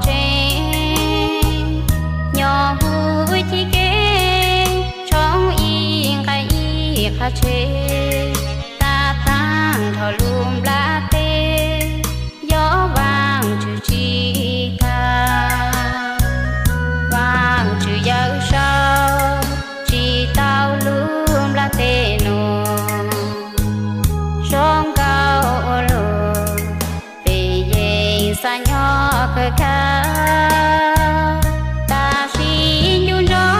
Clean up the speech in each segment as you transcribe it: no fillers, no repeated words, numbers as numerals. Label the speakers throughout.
Speaker 1: trên nhỏ vui thì kế trong yên cái y khá chế ta tăng thọ lùm lá tê gió vàng trừ chi tha vàng trừ dấu sao chỉ tao lùm lá tê nô trong cao lù vì vậy xa nhỏ khơi khá ta xin nhung gió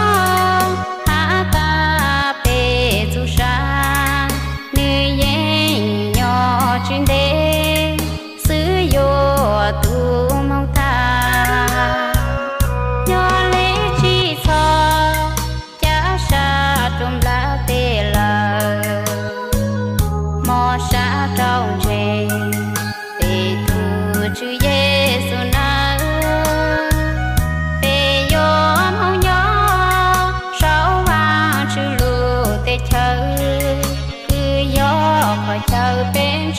Speaker 1: hạ ta bê dù sa nữ yên nhỏ chuyên đế xứ vô tu mong ta nhỏ lễ chi cho chá xa trùm lá tê lờ mò xa trong trẻ để tu chữ Giêsu na để yom hong nhỏ sáu vàng chữ lù tê chờ cứ gió khỏi chờ bên